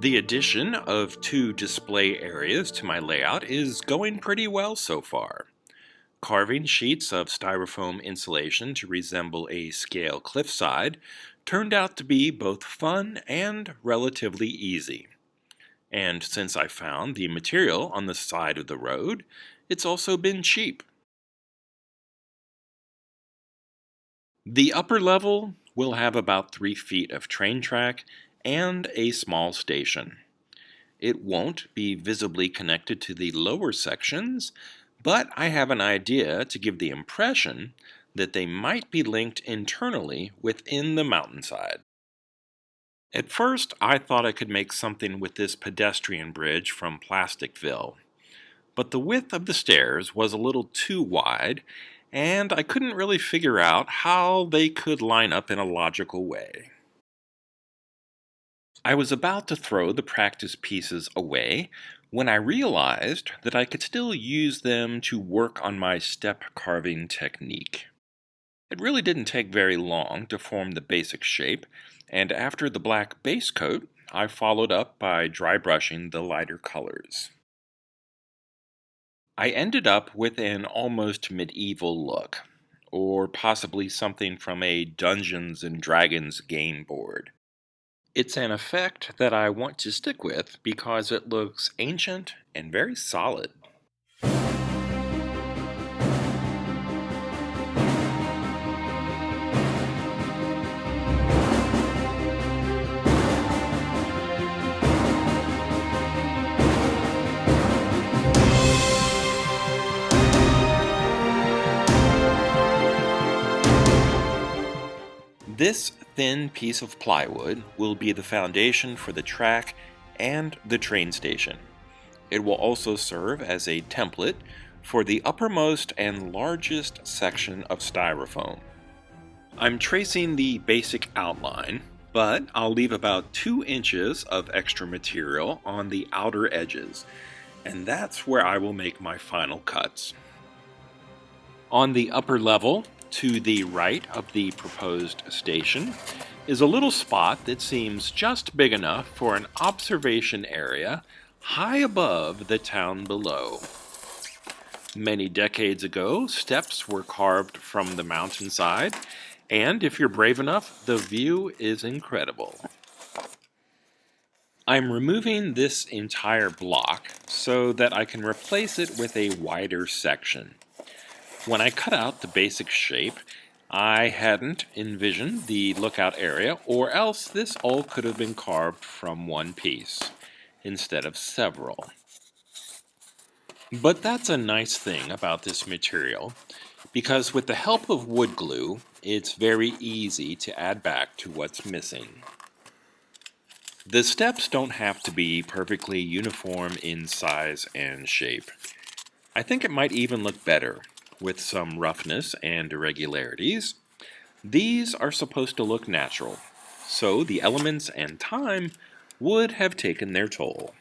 The addition of two display areas to my layout is going pretty well so far. Carving sheets of styrofoam insulation to resemble a scale cliffside turned out to be both fun and relatively easy. And since I found the material on the side of the road, it's also been cheap. The upper level will have about 3 feet of train track and a small station. It won't be visibly connected to the lower sections, but I have an idea to give the impression that they might be linked internally within the mountainside. At first, I thought I could make something with this pedestrian bridge from Plasticville, but the width of the stairs was a little too wide, and I couldn't really figure out how they could line up in a logical way. I was about to throw the practice pieces away when I realized that I could still use them to work on my step carving technique. It really didn't take very long to form the basic shape, and after the black base coat, I followed up by dry brushing the lighter colors. I ended up with an almost medieval look, or possibly something from a Dungeons and Dragons game board. It's an effect that I want to stick with because it looks ancient and very solid. This thin piece of plywood will be the foundation for the track and the train station. It will also serve as a template for the uppermost and largest section of styrofoam. I'm tracing the basic outline, but I'll leave about 2 inches of extra material on the outer edges, and that's where I will make my final cuts. On the upper level, to the right of the proposed station, is a little spot that seems just big enough for an observation area high above the town below. Many decades ago, steps were carved from the mountainside, and if you're brave enough, the view is incredible. I'm removing this entire block so that I can replace it with a wider section. When I cut out the basic shape, I hadn't envisioned the lookout area, or else this all could have been carved from one piece, instead of several. But that's a nice thing about this material, because with the help of wood glue, it's very easy to add back to what's missing. The steps don't have to be perfectly uniform in size and shape. I think it might even look better with some roughness and irregularities. These are supposed to look natural, so the elements and time would have taken their toll.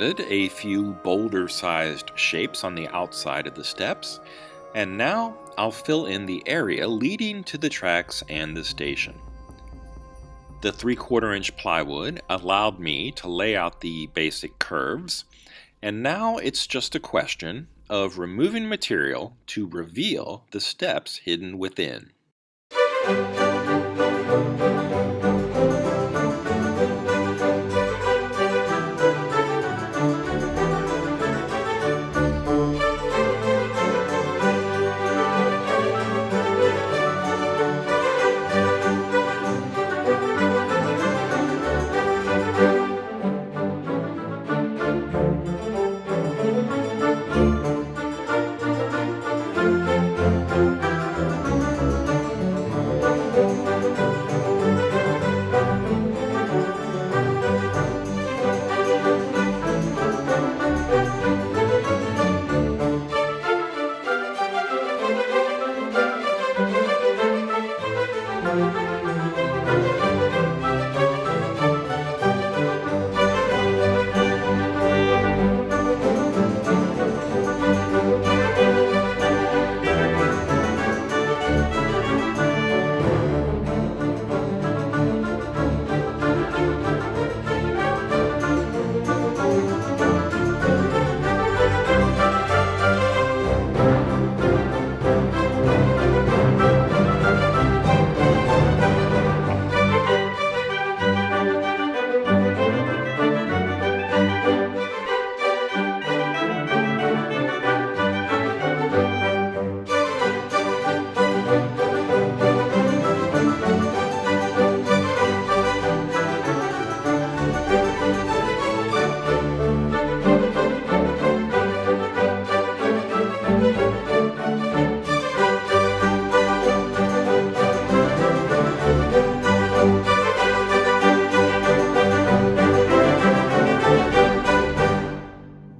added a few boulder-sized shapes on the outside of the steps, and now I'll fill in the area leading to the tracks and the station. The 3/4 inch plywood allowed me to lay out the basic curves, and now it's just a question of removing material to reveal the steps hidden within.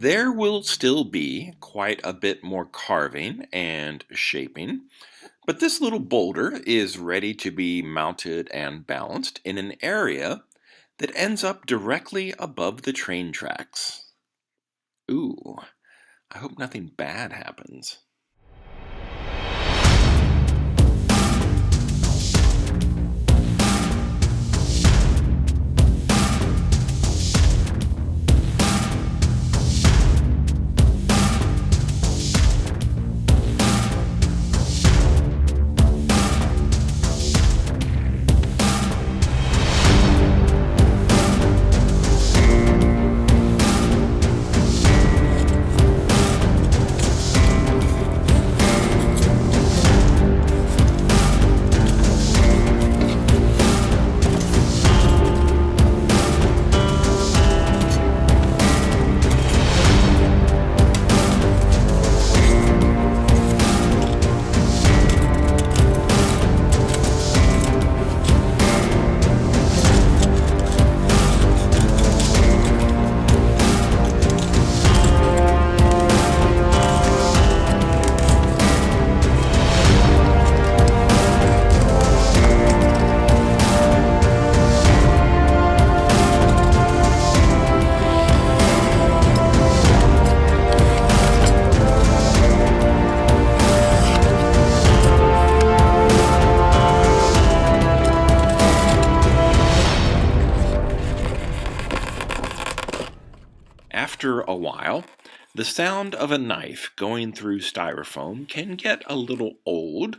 There will still be quite a bit more carving and shaping, but this little boulder is ready to be mounted and balanced in an area that ends up directly above the train tracks. Ooh, I hope nothing bad happens. After a while, the sound of a knife going through styrofoam can get a little old,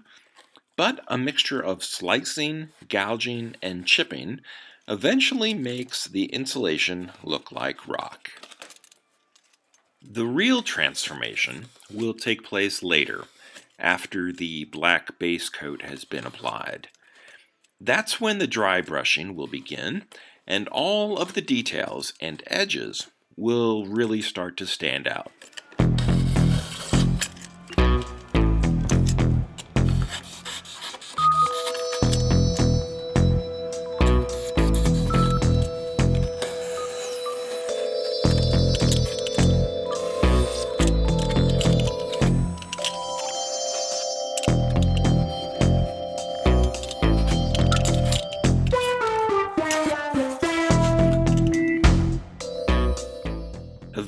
but a mixture of slicing, gouging, and chipping eventually makes the insulation look like rock. The real transformation will take place later, after the black base coat has been applied. That's when the dry brushing will begin, and all of the details and edges will really start to stand out.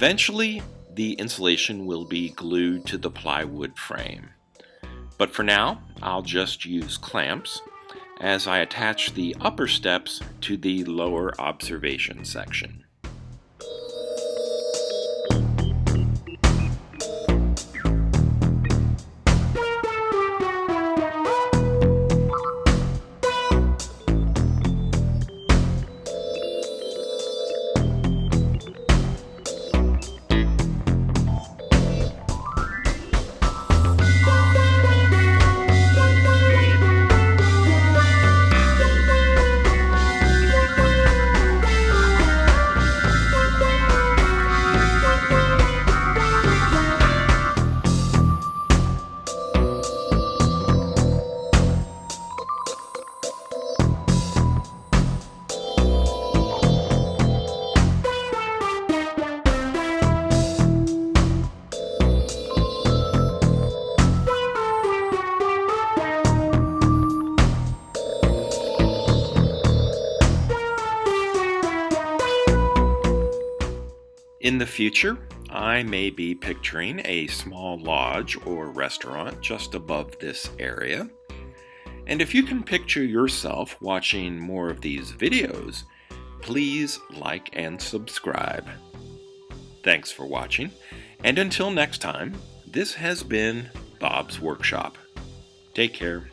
Eventually, the insulation will be glued to the plywood frame. But for now, I'll just use clamps as I attach the upper steps to the lower observation section. In the future, I may be picturing a small lodge or restaurant just above this area. And if you can picture yourself watching more of these videos, please like and subscribe. Thanks for watching, and until next time, this has been Bob's Workshop. Take care.